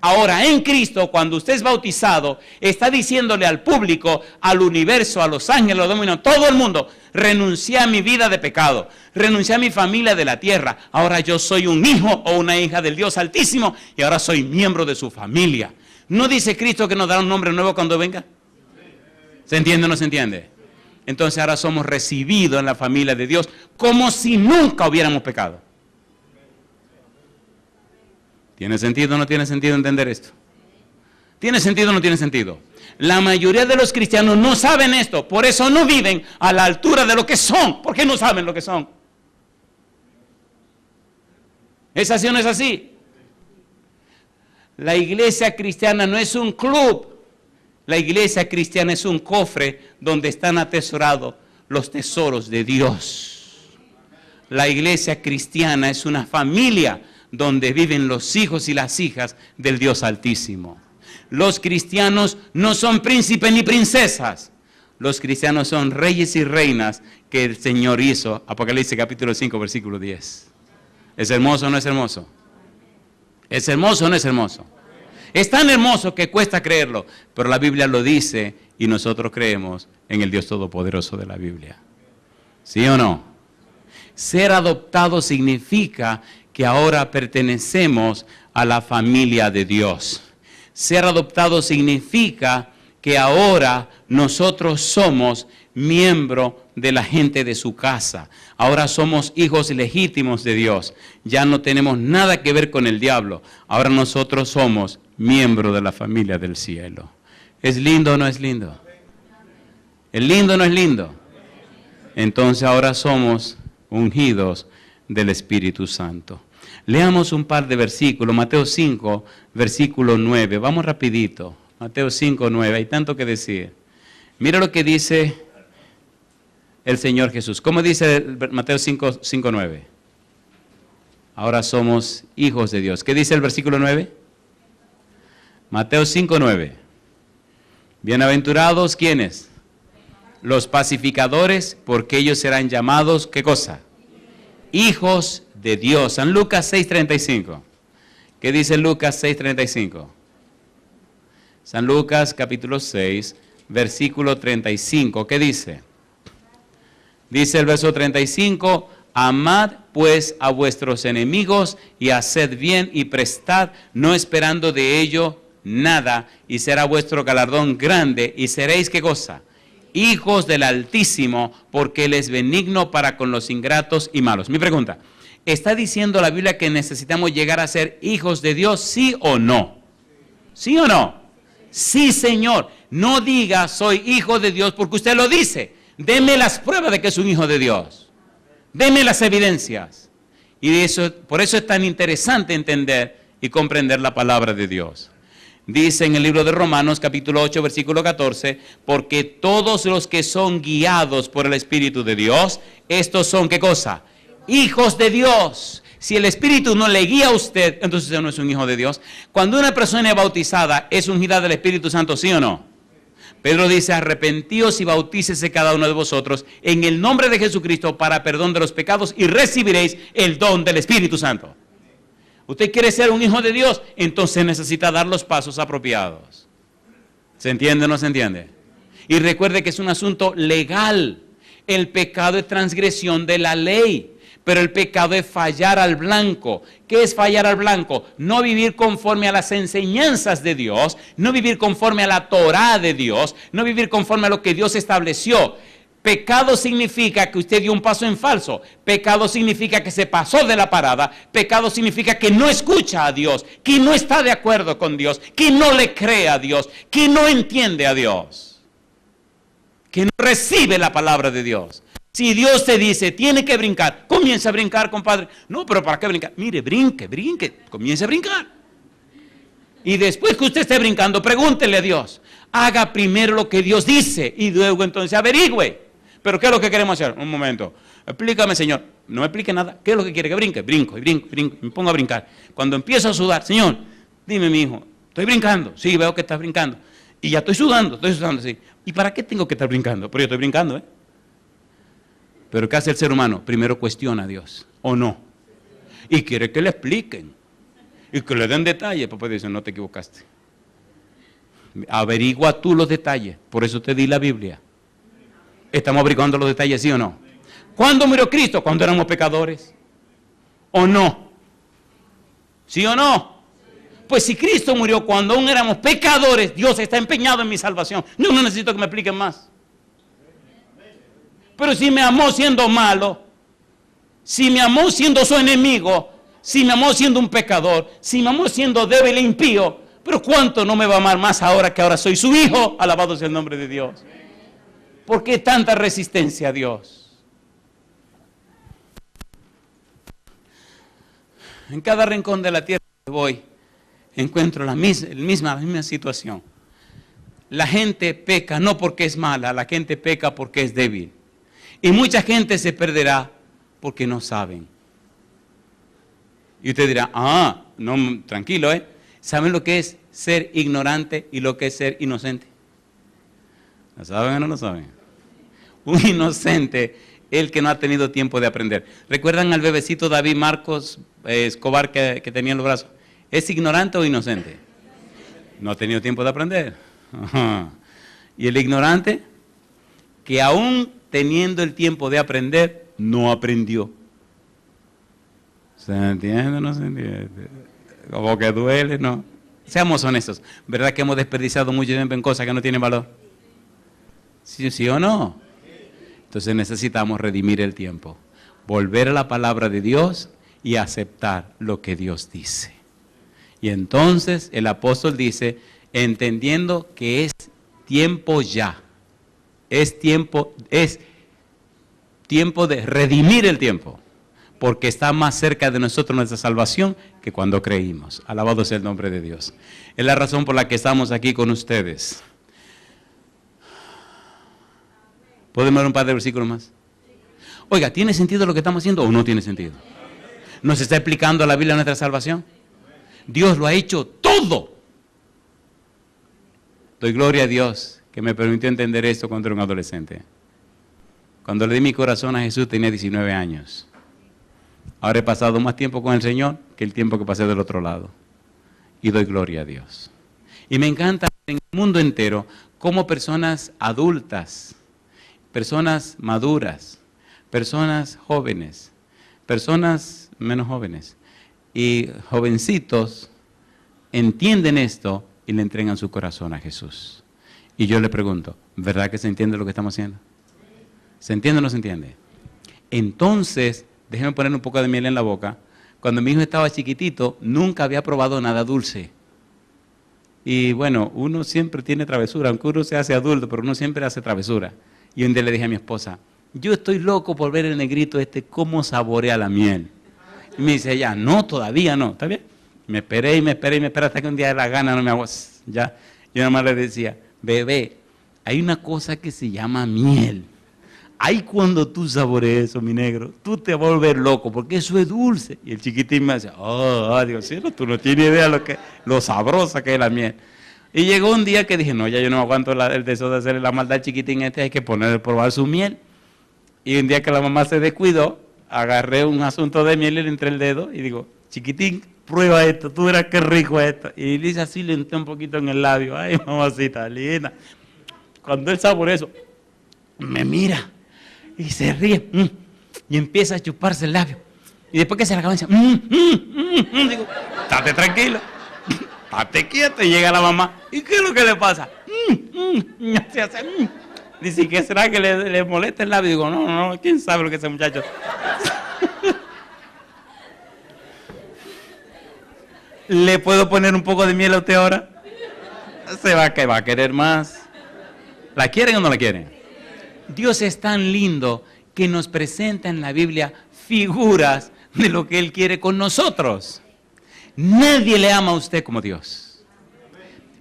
S1: Ahora, en Cristo, cuando usted es bautizado, está diciéndole al público, al universo, a los ángeles, a los demonios, todo el mundo, renuncié a mi vida de pecado, renuncié a mi familia de la tierra, ahora yo soy un hijo o una hija del Dios Altísimo y ahora soy miembro de su familia. ¿No dice Cristo que nos dará un nombre nuevo cuando venga? ¿Se entiende o no se entiende? Entonces ahora somos recibidos en la familia de Dios como si nunca hubiéramos pecado. ¿Tiene sentido o no tiene sentido entender esto? ¿Tiene sentido o no tiene sentido? La mayoría de los cristianos no saben esto, por eso no viven a la altura de lo que son. ¿Por qué no saben lo que son? ¿Es así o no es así? La iglesia cristiana no es un club. La iglesia cristiana es un cofre donde están atesorados los tesoros de Dios. La iglesia cristiana es una familia donde viven los hijos y las hijas del Dios Altísimo. Los cristianos no son príncipes ni princesas. Los cristianos son reyes y reinas que el Señor hizo. Apocalipsis capítulo 5, versículo 10. ¿Es hermoso o no es hermoso? ¿Es hermoso o no es hermoso? Es tan hermoso que cuesta creerlo, pero la Biblia lo dice y nosotros creemos en el Dios Todopoderoso de la Biblia. ¿Sí o no? Ser adoptado significa que ahora pertenecemos a la familia de Dios. Ser adoptado significa que ahora nosotros somos miembros de la gente de su casa. Ahora somos hijos legítimos de Dios. Ya no tenemos nada que ver con el diablo. Ahora nosotros somos miembros de la familia del cielo. ¿Es lindo o no es lindo? ¿Es lindo o no es lindo? Entonces ahora somos ungidos del Espíritu Santo. Leamos un par de versículos. Mateo 5, versículo 9. Vamos rapidito. Mateo 5, 9. Hay tanto que decir. Mira lo que dice el Señor Jesús. ¿Cómo dice Mateo 5, 9? Ahora somos hijos de Dios. ¿Qué dice el versículo 9? Mateo 5, 9. Bienaventurados, ¿quiénes? Los pacificadores, porque ellos serán llamados, ¿qué cosa? Hijos de Dios. San Lucas 6, 35. ¿Qué dice Lucas 6, 35? San Lucas capítulo 6, versículo 35. ¿Qué dice? Dice el verso 35, amad pues a vuestros enemigos y haced bien y prestad, no esperando de ello nada, y será vuestro galardón grande, y seréis, ¿qué cosa? Hijos del Altísimo, porque Él es benigno para con los ingratos y malos. Mi pregunta, ¿está diciendo la Biblia que necesitamos llegar a ser hijos de Dios, sí o no? ¿Sí o no? Sí, Señor. No diga soy hijo de Dios porque usted lo dice. Deme las pruebas de que es un hijo de Dios. Deme las evidencias. Y eso, por eso es tan interesante entender y comprender la palabra de Dios. Dice en el libro de Romanos, capítulo 8, versículo 14, porque todos los que son guiados por el Espíritu de Dios, estos son, ¿qué cosa? Hijos de Dios. Si el Espíritu no le guía a usted, entonces usted no es un hijo de Dios. Cuando una persona es bautizada, ¿es ungida del Espíritu Santo, sí o no? Pedro dice, arrepentíos y bautícese cada uno de vosotros en el nombre de Jesucristo para perdón de los pecados y recibiréis el don del Espíritu Santo. ¿Usted quiere ser un hijo de Dios? Entonces necesita dar los pasos apropiados. ¿Se entiende o no se entiende? Y recuerde que es un asunto legal. El pecado es transgresión de la ley. Pero el pecado es fallar al blanco. ¿Qué es fallar al blanco? No vivir conforme a las enseñanzas de Dios, no vivir conforme a la Torá de Dios, no vivir conforme a lo que Dios estableció. Pecado significa que usted dio un paso en falso. Pecado significa que se pasó de la parada. Pecado significa que no escucha a Dios, que no está de acuerdo con Dios, que no le cree a Dios, que no entiende a Dios, que no recibe la palabra de Dios. Si Dios te dice, tiene que brincar, comienza a brincar, compadre. No, pero ¿para qué brincar? Mire, brinque, comience a brincar. Y después que usted esté brincando, pregúntele a Dios. Haga primero lo que Dios dice y luego entonces averigüe. Pero ¿qué es lo que queremos hacer? Un momento. Explícame, Señor. No me explique nada. ¿Qué es lo que quiere? Que brinque. Brinco, me pongo a brincar. Cuando empiezo a sudar, Señor, dime, mi hijo, ¿estoy brincando? Sí, veo que estás brincando. Y ya estoy sudando, sí. ¿Y para qué tengo que estar brincando? Pero yo estoy brincando, ¿eh? Pero ¿qué hace el ser humano? Primero cuestiona a Dios, ¿o no? Y quiere que le expliquen. Y que le den detalles. Papá dice, no te equivocaste. Averigua tú los detalles. Por eso te di la Biblia. ¿Estamos averiguando los detalles, sí o no? ¿Cuándo murió Cristo? Cuando éramos pecadores. ¿O no? ¿Sí o no? Pues si Cristo murió cuando aún éramos pecadores, Dios está empeñado en mi salvación. Yo no necesito que me expliquen más. Pero si me amó siendo malo, si me amó siendo su enemigo, si me amó siendo un pecador, si me amó siendo débil e impío, pero ¿cuánto no me va a amar más ahora que ahora soy su hijo? Alabado sea el nombre de Dios. ¿Por qué tanta resistencia a Dios? En cada rincón de la tierra que voy, encuentro la misma situación. La gente peca no porque es mala, la gente peca porque es débil. Y mucha gente se perderá porque no saben. Y usted dirá, no, tranquilo, ¿saben lo que es ser ignorante y lo que es ser inocente? ¿Lo saben o no lo saben? Un inocente, el que no ha tenido tiempo de aprender. ¿Recuerdan al bebecito David Marcos Escobar que tenía en los brazos? ¿Es ignorante o inocente? No ha tenido tiempo de aprender. Y el ignorante, que aún teniendo el tiempo de aprender, no aprendió. ¿Se entiende o no se entiende? Como que duele, ¿no? Seamos honestos. ¿Verdad que hemos desperdiciado mucho tiempo en cosas que no tienen valor? ¿Sí o no? Entonces necesitamos redimir el tiempo. Volver a la palabra de Dios y aceptar lo que Dios dice. Y entonces el apóstol dice, entendiendo que es tiempo ya. Es tiempo de redimir el tiempo, porque está más cerca de nosotros nuestra salvación que cuando creímos. Alabado sea el nombre de Dios. Es la razón por la que estamos aquí con ustedes. ¿Podemos ver un par de versículos más? Oiga, ¿tiene sentido lo que estamos haciendo o no tiene sentido? ¿Nos está explicando la Biblia nuestra salvación? Dios lo ha hecho todo. Doy gloria a Dios que me permitió entender esto cuando era un adolescente. Cuando le di mi corazón a Jesús tenía 19 años. Ahora he pasado más tiempo con el Señor que el tiempo que pasé del otro lado. Y doy gloria a Dios. Y me encanta en el mundo entero cómo personas adultas, personas maduras, personas jóvenes, personas menos jóvenes y jovencitos entienden esto y le entregan su corazón a Jesús. Y yo le pregunto, ¿verdad que se entiende lo que estamos haciendo? ¿Se entiende o no se entiende? Entonces, déjeme poner un poco de miel en la boca. Cuando mi hijo estaba chiquitito, nunca había probado nada dulce. Y bueno, uno siempre tiene travesura, aunque uno se hace adulto, pero uno siempre hace travesura. Y un día le dije a mi esposa, yo estoy loco por ver el negrito cómo saborea la miel. Y me dice ella, no, todavía no, ¿está bien? Me esperé hasta que un día de la gana no me hago, ya. Yo nada más le decía, bebé, hay una cosa que se llama miel. Ay, cuando tú saborees eso, mi negro, tú te vas a volver loco, porque eso es dulce. Y el chiquitín me decía, oh, Dios mío, tú no tienes idea lo sabrosa que es la miel. Y llegó un día que dije, no, ya yo no aguanto el deseo de hacerle la maldad al chiquitín hay que ponerle a probar su miel. Y un día que la mamá se descuidó, agarré un asunto de miel y le entré el dedo y digo, chiquitín, prueba esto, tú verás qué rico esto. Y dice así, le entré un poquito en el labio, ay, mamacita linda. Cuando él saborea eso, me mira y se ríe y empieza a chuparse el labio. Y después que se le acaba, dice, digo, estate tranquilo, estate quieto. Y llega la mamá, ¿y qué es lo que le pasa? Se hace, dice, ¿qué será que le molesta el labio? Digo, no, ¿quién sabe lo que ese muchacho? ¿Le puedo poner un poco de miel a usted ahora? Se va a querer más. ¿La quieren o no la quieren? Dios es tan lindo que nos presenta en la Biblia figuras de lo que Él quiere con nosotros. Nadie le ama a usted como Dios.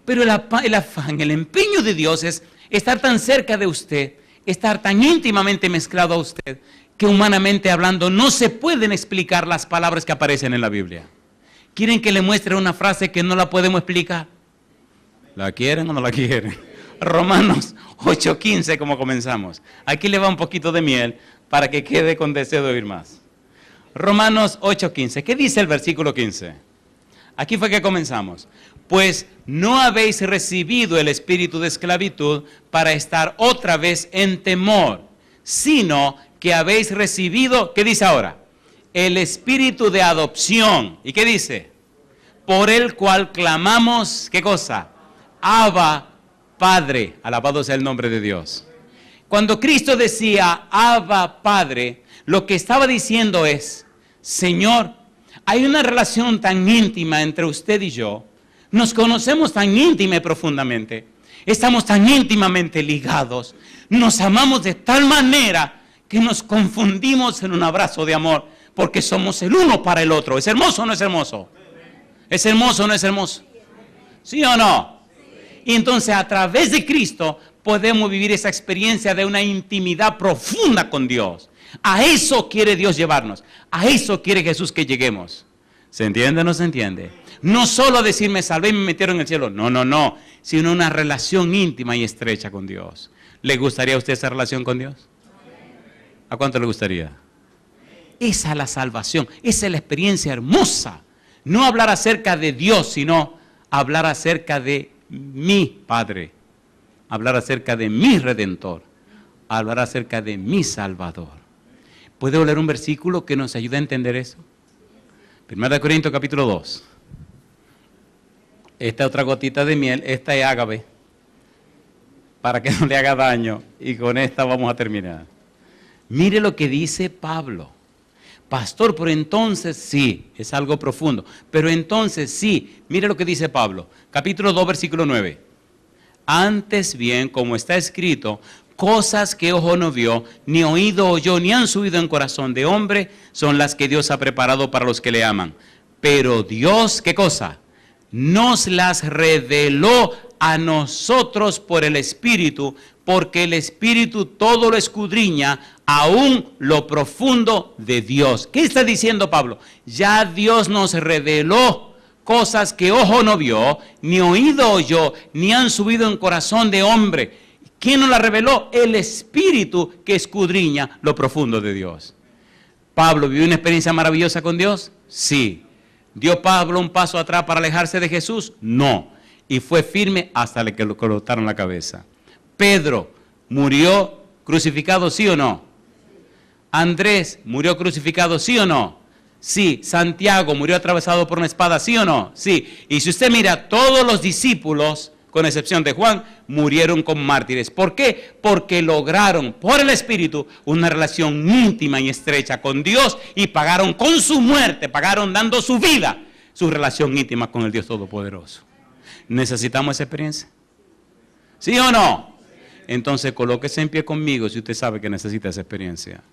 S1: Pero el afán, el empeño de Dios es estar tan cerca de usted, estar tan íntimamente mezclado a usted, que humanamente hablando no se pueden explicar las palabras que aparecen en la Biblia. ¿Quieren que le muestre una frase que no la podemos explicar? ¿La quieren o no la quieren? Romanos 8:15, como comenzamos. Aquí le va un poquito de miel para que quede con deseo de oír más. Romanos 8:15. ¿Qué dice el versículo 15? Aquí fue que comenzamos. Pues no habéis recibido el espíritu de esclavitud para estar otra vez en temor, sino que habéis recibido, ¿qué dice ahora? El espíritu de adopción. ¿Y qué dice? Por el cual clamamos, ¿qué cosa? Abba, Padre. Alabado sea el nombre de Dios. Cuando Cristo decía Abba, Padre, lo que estaba diciendo es, Señor, hay una relación tan íntima entre usted y yo, nos conocemos tan íntima y profundamente, estamos tan íntimamente ligados, nos amamos de tal manera que nos confundimos en un abrazo de amor, porque somos el uno para el otro. ¿Es hermoso o no es hermoso? ¿Es hermoso o no es hermoso? ¿Sí o no? Y entonces a través de Cristo podemos vivir esa experiencia de una intimidad profunda con Dios. A eso quiere Dios llevarnos. A eso quiere Jesús que lleguemos. ¿Se entiende o no se entiende? No solo decir me salvé y me metieron en el cielo. No. Sino una relación íntima y estrecha con Dios. ¿Le gustaría a usted esa relación con Dios? ¿A cuánto le gustaría? Esa es la salvación. Esa es la experiencia hermosa. No hablar acerca de Dios, sino hablar acerca de mi Padre. Hablar acerca de mi Redentor. Hablar acerca de mi Salvador. ¿Puede leer un versículo que nos ayude a entender eso? 1 Corintios capítulo 2. Esta otra gotita de miel, esta es ágave, para que no le haga daño. Y con esta vamos a terminar. Mire lo que dice Pablo. Pastor, pero entonces sí, es algo profundo. Pero entonces sí, mire lo que dice Pablo. Capítulo 2, versículo 9. Antes bien, como está escrito, cosas que ojo no vio, ni oído oyó, ni han subido en corazón de hombre, son las que Dios ha preparado para los que le aman. Pero Dios, ¿qué cosa? Nos las reveló a nosotros por el Espíritu, porque el Espíritu todo lo escudriña, aún lo profundo de Dios. ¿Qué está diciendo Pablo? Ya Dios nos reveló cosas que ojo no vio, ni oído oyó, ni han subido en corazón de hombre. ¿Quién nos la reveló? El Espíritu que escudriña lo profundo de Dios. ¿Pablo vivió una experiencia maravillosa con Dios? Sí. ¿Dio Pablo un paso atrás para alejarse de Jesús? No. Y fue firme hasta que le cortaron la cabeza. Pedro murió crucificado, ¿sí o no? Andrés murió crucificado, ¿sí o no? Sí. Santiago murió atravesado por una espada, ¿sí o no? Sí. Y si usted mira, todos los discípulos, con excepción de Juan, murieron como mártires. ¿Por qué? Porque lograron, por el Espíritu, una relación íntima y estrecha con Dios y pagaron con su muerte, pagaron dando su vida, su relación íntima con el Dios Todopoderoso. ¿Necesitamos esa experiencia? ¿Sí o no? Entonces colóquese en pie conmigo si usted sabe que necesita esa experiencia.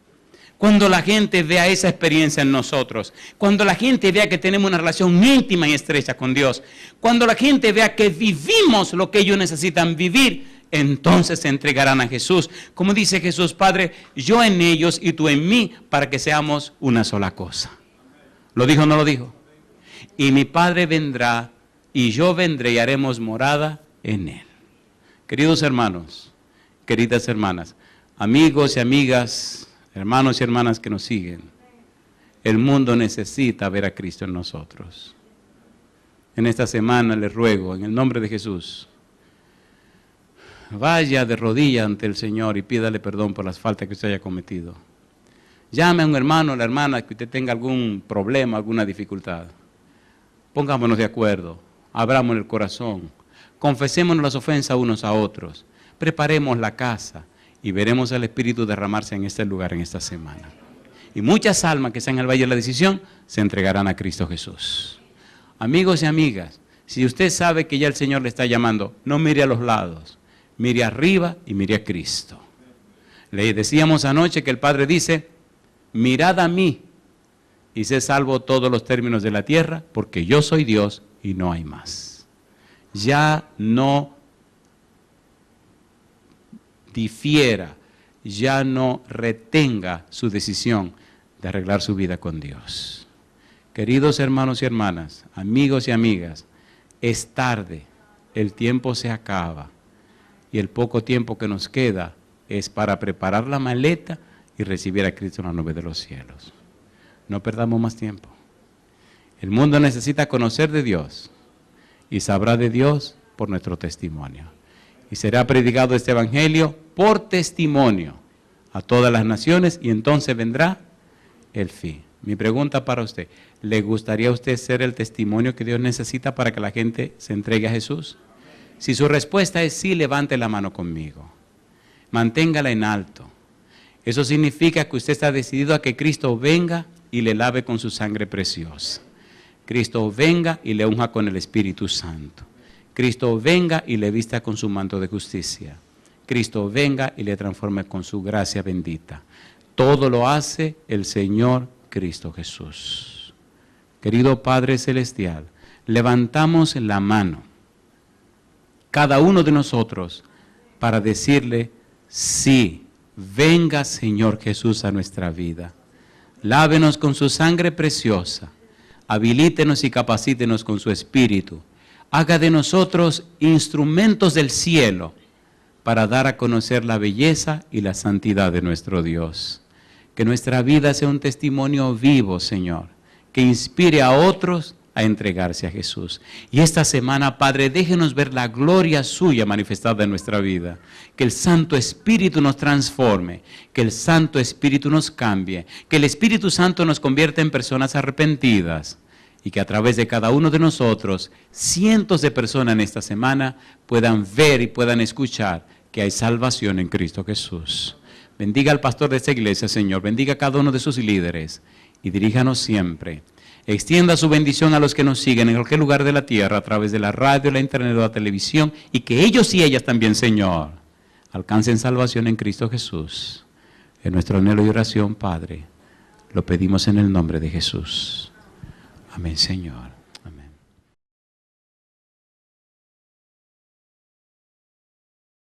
S1: Cuando la gente vea esa experiencia en nosotros, cuando la gente vea que tenemos una relación íntima y estrecha con Dios, cuando la gente vea que vivimos lo que ellos necesitan vivir, entonces se entregarán a Jesús. Como dice Jesús, Padre, yo en ellos y tú en mí, para que seamos una sola cosa. ¿Lo dijo o no lo dijo? Y mi Padre vendrá y yo vendré y haremos morada en él. Queridos hermanos, queridas hermanas, amigos y amigas, hermanos y hermanas que nos siguen, el mundo necesita ver a Cristo en nosotros. En esta semana les ruego, en el nombre de Jesús, vaya de rodillas ante el Señor y pídale perdón por las faltas que usted haya cometido. Llame a un hermano o la hermana que usted tenga algún problema, alguna dificultad. Pongámonos de acuerdo, abramos el corazón, confesémonos las ofensas unos a otros, preparemos la casa y veremos al Espíritu derramarse en este lugar en esta semana. Y muchas almas que están en el Valle de la Decisión se entregarán a Cristo Jesús. Amigos y amigas, si usted sabe que ya el Señor le está llamando, no mire a los lados, mire arriba y mire a Cristo. Le decíamos anoche que el Padre dice, mirad a mí y sé salvo todos los términos de la tierra, porque yo soy Dios y no hay más. Ya no difiera, ya no retenga su decisión de arreglar su vida con Dios. Queridos hermanos y hermanas, amigos y amigas, es tarde, el tiempo se acaba y el poco tiempo que nos queda es para preparar la maleta y recibir a Cristo en la nube de los cielos. No perdamos más tiempo. El mundo necesita conocer de Dios y sabrá de Dios por nuestro testimonio. Y será predicado este evangelio por testimonio a todas las naciones y entonces vendrá el fin. Mi pregunta para usted, ¿le gustaría a usted ser el testimonio que Dios necesita para que la gente se entregue a Jesús? Si su respuesta es sí, levante la mano conmigo. Manténgala en alto. Eso significa que usted está decidido a que Cristo venga y le lave con su sangre preciosa. Cristo venga y le unja con el Espíritu Santo. Cristo venga y le vista con su manto de justicia. Cristo venga y le transforme con su gracia bendita. Todo lo hace el Señor Cristo Jesús. Querido Padre Celestial, levantamos la mano, cada uno de nosotros, para decirle, sí, venga Señor Jesús a nuestra vida. Lávenos con su sangre preciosa, habilítenos y capacítenos con su Espíritu. Haga de nosotros instrumentos del cielo para dar a conocer la belleza y la santidad de nuestro Dios. Que nuestra vida sea un testimonio vivo, Señor, que inspire a otros a entregarse a Jesús. Y esta semana, Padre, déjenos ver la gloria suya manifestada en nuestra vida. Que el Santo Espíritu nos transforme, que el Santo Espíritu nos cambie, que el Espíritu Santo nos convierta en personas arrepentidas y que a través de cada uno de nosotros, cientos de personas en esta semana puedan ver y puedan escuchar que hay salvación en Cristo Jesús. Bendiga al pastor de esta iglesia, Señor. Bendiga a cada uno de sus líderes y diríjanos siempre. Extienda su bendición a los que nos siguen en cualquier lugar de la tierra, a través de la radio, la internet o la televisión, y que ellos y ellas también, Señor, alcancen salvación en Cristo Jesús. En nuestro anhelo y oración, Padre, lo pedimos en el nombre de Jesús. Amén, Señor. Amén.